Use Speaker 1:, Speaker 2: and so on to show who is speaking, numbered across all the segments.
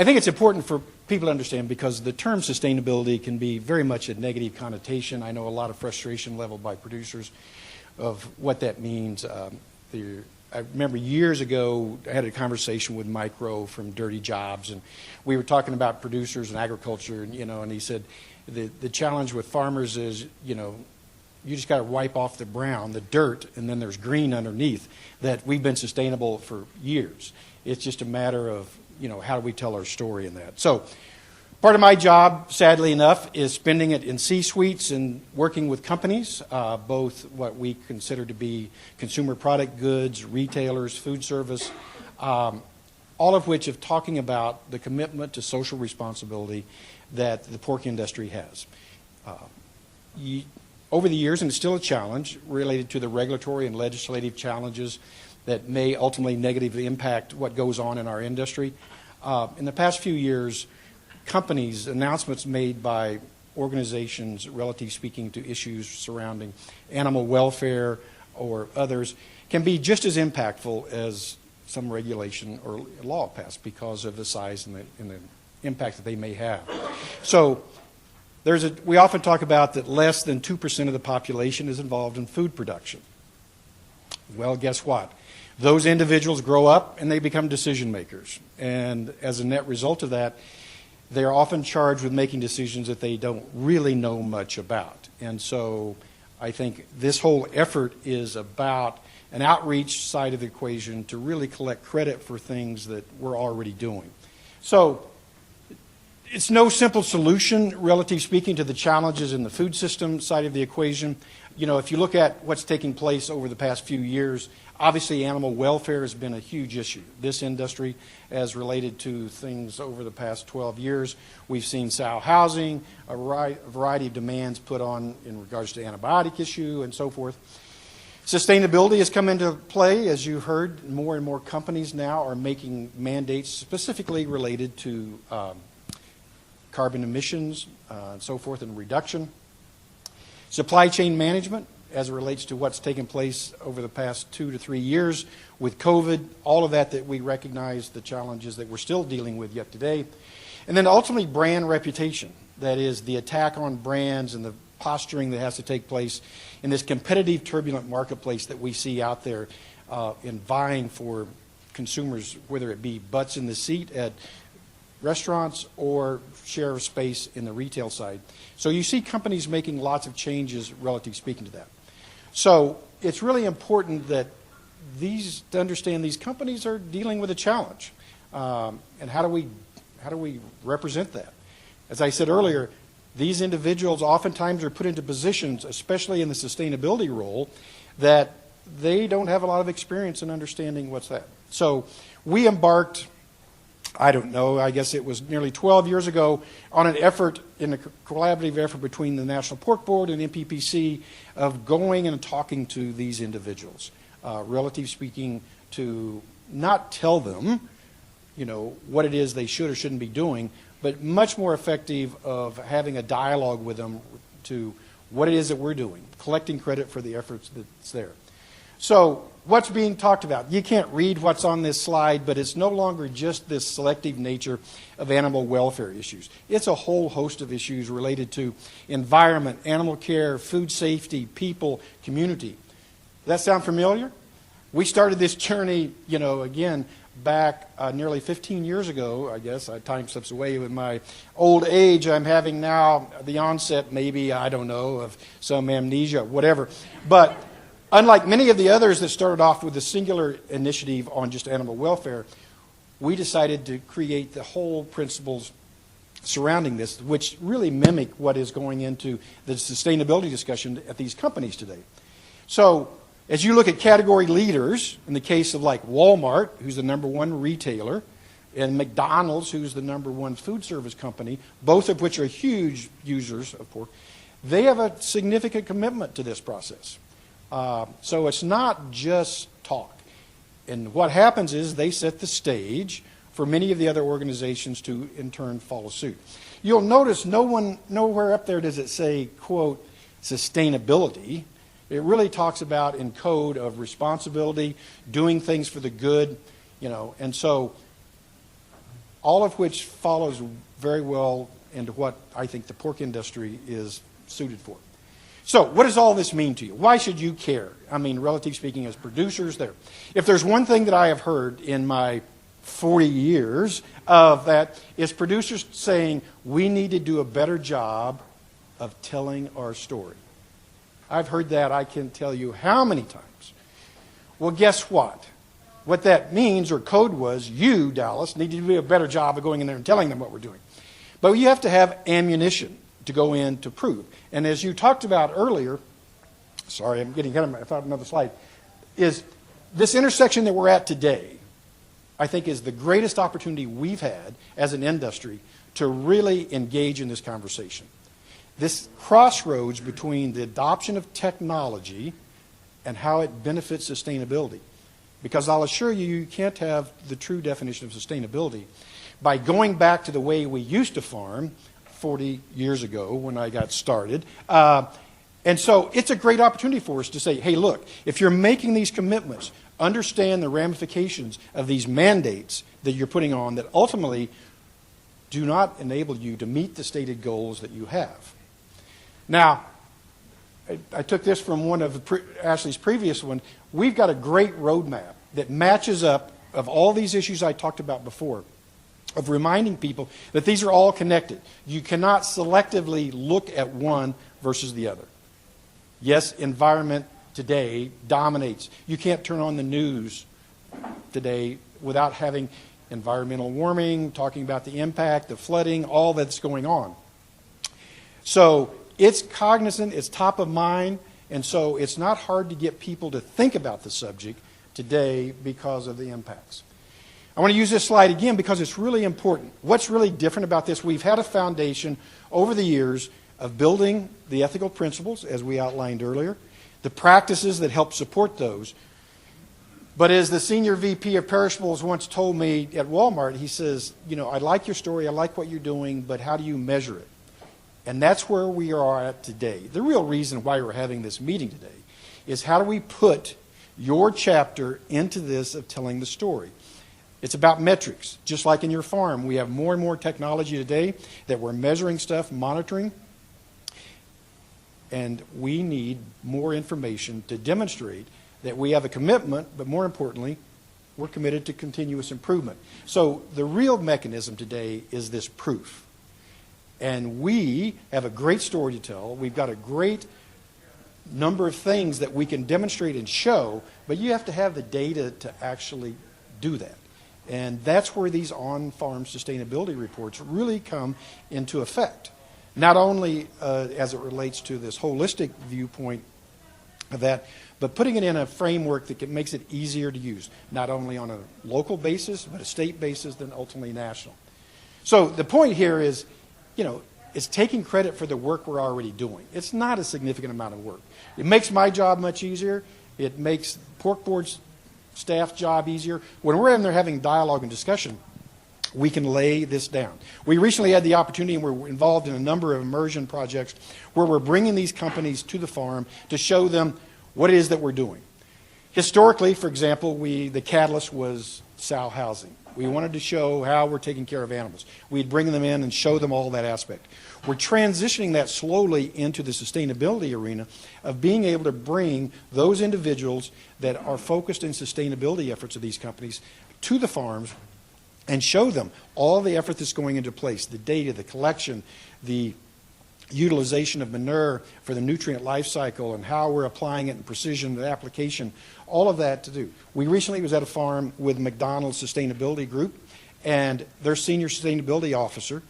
Speaker 1: I think it's important for people to understand because the term sustainability can be very much a negative connotation. I know a lot of frustration leveled by producers of what that means. I remember years ago, I had a conversation with Mike Rowe from Dirty Jobs, and we were talking about producers and agriculture, and he said the challenge with farmers is, you just got to wipe off the brown, the dirt, and then there's green underneath, that we've been sustainable for years. It's just a matter of, how do we tell our story in that. So part of my job, sadly enough, is spending it in C-suites and working with companies, both what we consider to be consumer product goods, retailers, food service, all of which of talking about the commitment to social responsibility that the pork industry has. Over the years, and it's still a challenge related to the regulatory and legislative challenges that may ultimately negatively impact what goes on in our industry. In the past few years, companies, announcements made by organizations, relatively speaking, to issues surrounding animal welfare or others, can be just as impactful as some regulation or law passed because of the size and the impact that they may have. So we often talk about that less than 2% of the population is involved in food production. Well, guess what? Those individuals grow up and they become decision makers. And as a net result of that, they are often charged with making decisions that they don't really know much about. And so I think this whole effort is about an outreach side of the equation to really collect credit for things that we're already doing. So it's no simple solution, relatively speaking, to the challenges in the food system side of the equation. If you look at what's taking place over the past few years, obviously animal welfare has been a huge issue. This industry, as related to things over the past 12 years, we've seen sow housing, a variety of demands put on in regards to antibiotic issue and so forth. Sustainability has come into play. As you heard, more and more companies now are making mandates specifically related to carbon emissions and so forth and reduction. Supply chain management, as it relates to what's taken place over the past 2 to 3 years with COVID, all of that we recognize the challenges that we're still dealing with yet today. And then ultimately brand reputation, that is the attack on brands and the posturing that has to take place in this competitive, turbulent marketplace that we see out there in vying for consumers, whether it be butts in the seat at restaurants or share of space in the retail side. So you see companies making lots of changes relative speaking to that. So it's really important that to understand these companies are dealing with a challenge. And how do we represent that? As I said earlier, these individuals oftentimes are put into positions, especially in the sustainability role, that they don't have a lot of experience in understanding what's that. So we embarked, I don't know, I guess it was nearly 12 years ago, on an effort, in a collaborative effort between the National Pork Board and MPPC, of going and talking to these individuals, relative speaking, to not tell them, what it is they should or shouldn't be doing, but much more effective of having a dialogue with them to what it is that we're doing, collecting credit for the efforts that's there. So what's being talked about? You can't read what's on this slide, but it's no longer just this selective nature of animal welfare issues. It's a whole host of issues related to environment, animal care, food safety, people, community. Does that sound familiar? We started this journey, again, back nearly 15 years ago, I guess. Time slips away with my old age. I'm having now the onset, maybe, I don't know, of some amnesia, whatever. But unlike many of the others that started off with a singular initiative on just animal welfare, we decided to create the whole principles surrounding this, which really mimic what is going into the sustainability discussion at these companies today. So as you look at category leaders, in the case of like Walmart, who's the #1 retailer, and McDonald's, who's the #1 food service company, both of which are huge users of pork, they have a significant commitment to this process. So it's not just talk. And what happens is they set the stage for many of the other organizations to, in turn, follow suit. You'll notice nowhere up there does it say, quote, sustainability. It really talks about in code of responsibility, doing things for the good, and so all of which follows very well into what I think the pork industry is suited for. So what does all this mean to you? Why should you care? I mean, relatively speaking, as producers there. If there's one thing that I have heard in my 40 years of that, is producers saying we need to do a better job of telling our story. I've heard that, I can tell you how many times. Well, guess what? What that means, or code was, you, Dallas, need to do a better job of going in there and telling them what we're doing. But you have to have ammunition to go in to prove. And as you talked about earlier, sorry, I'm getting ahead of I thought another slide, is this intersection that we're at today, I think is the greatest opportunity we've had as an industry to really engage in this conversation. This crossroads between the adoption of technology and how it benefits sustainability. Because I'll assure you, you can't have the true definition of sustainability by going back to the way we used to farm 40 years ago when I got started. And so it's a great opportunity for us to say, hey, look, if you're making these commitments, understand the ramifications of these mandates that you're putting on that ultimately do not enable you to meet the stated goals that you have. Now, I took this from one of Ashley's previous one. We've got a great roadmap that matches up of all these issues I talked about before, of reminding people that these are all connected. You cannot selectively look at one versus the other. Yes, environment today dominates. You can't turn on the news today without having environmental warming, talking about the impact, the flooding, all that's going on. So it's cognizant, it's top of mind, and so it's not hard to get people to think about the subject today because of the impacts. I want to use this slide again because it's really important. What's really different about this? We've had a foundation over the years of building the ethical principles, as we outlined earlier, the practices that help support those. But as the senior VP of perishables once told me at Walmart, he says, you know, I like your story, I like what you're doing, but how do you measure it? And that's where we are at today. The real reason why we're having this meeting today is how do we put your chapter into this of telling the story? It's about metrics. Just like in your farm, we have more and more technology today that we're measuring stuff, monitoring, and we need more information to demonstrate that we have a commitment, but more importantly, we're committed to continuous improvement. So the real mechanism today is this proof. And we have a great story to tell. We've got a great number of things that we can demonstrate and show, but you have to have the data to actually do that. And that's where these on-farm sustainability reports really come into effect. Not only as it relates to this holistic viewpoint of that, but putting it in a framework that makes it easier to use, not only on a local basis, but a state basis, then ultimately national. So the point here is, you know, it's taking credit for the work we're already doing. It's not a significant amount of work. It makes my job much easier. It makes Pork Board's staff job easier. When we're in there having dialogue and discussion, we can lay this down. We recently had the opportunity, and we're involved in a number of immersion projects where we're bringing these companies to the farm to show them what it is that we're doing. Historically, for example, the catalyst was sow housing. We wanted to show how we're taking care of animals. We'd bring them in and show them all that aspect. We're transitioning that slowly into the sustainability arena of being able to bring those individuals that are focused in sustainability efforts of these companies to the farms and show them all the effort that's going into place, the data, the collection, the utilization of manure for the nutrient life cycle and how we're applying it in precision, the application, all of that to do. We recently was at a farm with McDonald Sustainability Group, and their senior sustainability officer,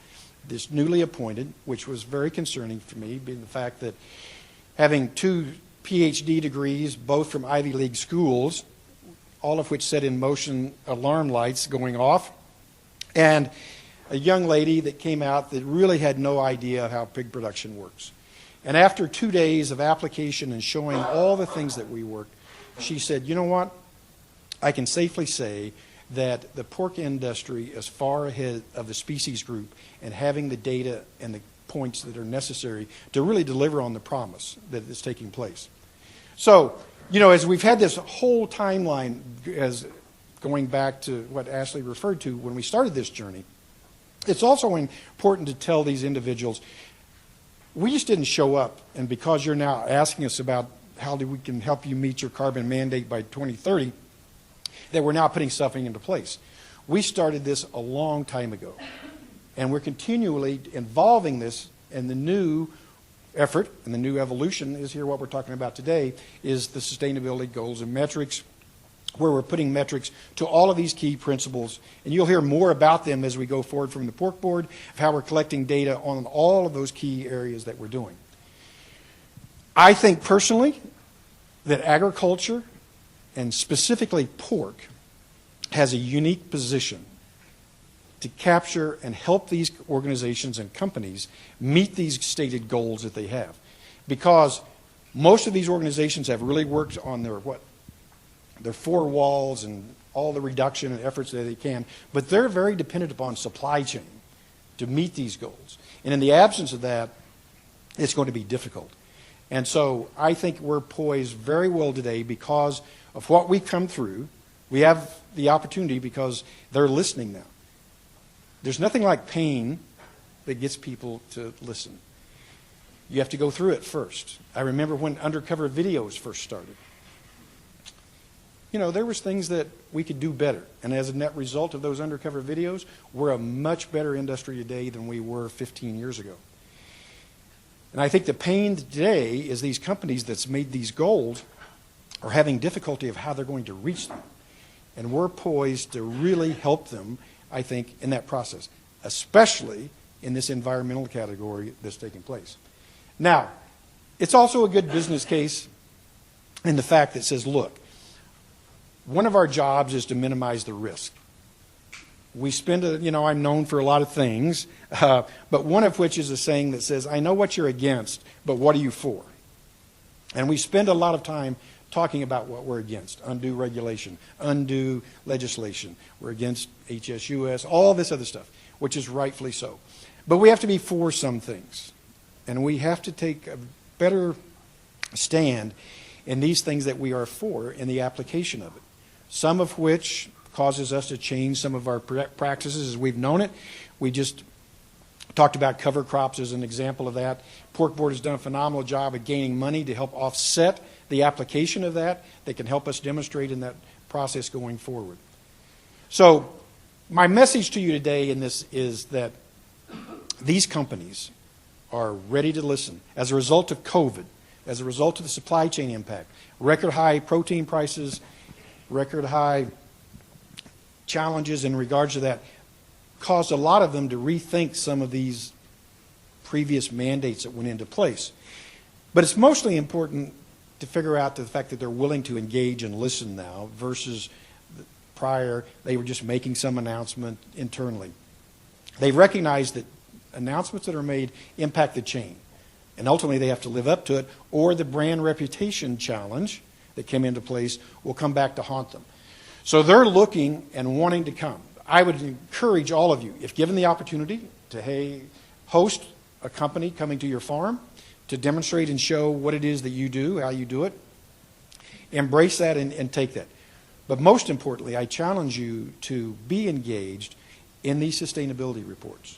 Speaker 1: this newly appointed, which was very concerning for me, being the fact that having 2 PhD degrees, both from Ivy League schools, all of which set in motion alarm lights going off, and a young lady that came out that really had no idea how pig production works. And after 2 days of application and showing all the things that we worked, she said, you know what, I can safely say that the pork industry is far ahead of the species group in having the data and the points that are necessary to really deliver on the promise that is taking place. So, you know, as we've had this whole timeline, as going back to what Ashley referred to when we started this journey, It's also important to tell these individuals, we just didn't show up, and because you're now asking us about how we can help you meet your carbon mandate by 2030, that we're now putting something into place. We started this a long time ago, and we're continually involving this, and the new effort and the new evolution is here. What we're talking about today is the sustainability goals and metrics, where we're putting metrics to all of these key principles, and you'll hear more about them as we go forward from the Pork Board, of how we're collecting data on all of those key areas that we're doing. I think personally that agriculture, and specifically pork, has a unique position to capture and help these organizations and companies meet these stated goals that they have. Because most of these organizations have really worked on their four walls and all the reduction and efforts that they can, but they're very dependent upon supply chain to meet these goals. And in the absence of that, it's going to be difficult. And so I think we're poised very well today because of what we've come through. We have the opportunity because they're listening now. There's nothing like pain that gets people to listen. You have to go through it first. I remember when undercover videos first started. You know, there was things that we could do better. And as a net result of those undercover videos, we're a much better industry today than we were 15 years ago. And I think the pain today is these companies that's made these goals are having difficulty of how they're going to reach them. And we're poised to really help them, I think, in that process, especially in this environmental category that's taking place. Now, it's also a good business case in the fact that says, look, one of our jobs is to minimize the risk. We spend, I'm known for a lot of things, but one of which is a saying that says, I know what you're against, but what are you for? And we spend a lot of time talking about what we're against: undue regulation, undue legislation. We're against HSUS, all this other stuff, which is rightfully so. But we have to be for some things, and we have to take a better stand in these things that we are for in the application of it, some of which causes us to change some of our practices as we've known it. We just talked about cover crops as an example of that. Pork Board has done a phenomenal job of gaining money to help offset the application of that. They can help us demonstrate in that process going forward. So my message to you today in this is that these companies are ready to listen. As a result of COVID, as a result of the supply chain impact, record high protein prices, record high challenges in regards to that, caused a lot of them to rethink some of these previous mandates that went into place. But it's mostly important to figure out the fact that they're willing to engage and listen now versus prior they were just making some announcement internally. They recognize that announcements that are made impact the chain, and ultimately they have to live up to it, or the brand reputation challenge that came into place will come back to haunt them. So they're looking and wanting to come. I would encourage all of you, if given the opportunity, to host a company coming to your farm to demonstrate and show what it is that you do, how you do it. Embrace that and take that. But most importantly, I challenge you to be engaged in these sustainability reports.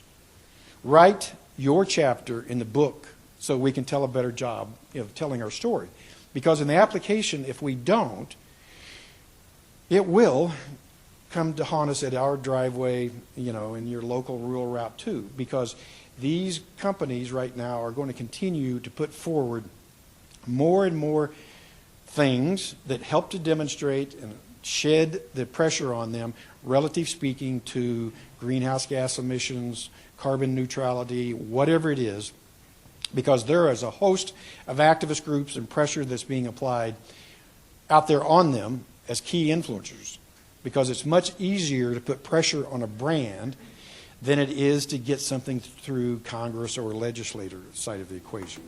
Speaker 1: Write your chapter in the book so we can tell a better job of telling our story. Because in the application, if we don't, it will come to haunt us at our driveway, in your local rural route too. Because these companies right now are going to continue to put forward more and more things that help to demonstrate and shed the pressure on them, relative speaking, to greenhouse gas emissions, carbon neutrality, whatever it is, because there is a host of activist groups and pressure that's being applied out there on them as key influencers, because it's much easier to put pressure on a brand than it is to get something through Congress or legislator side of the equation.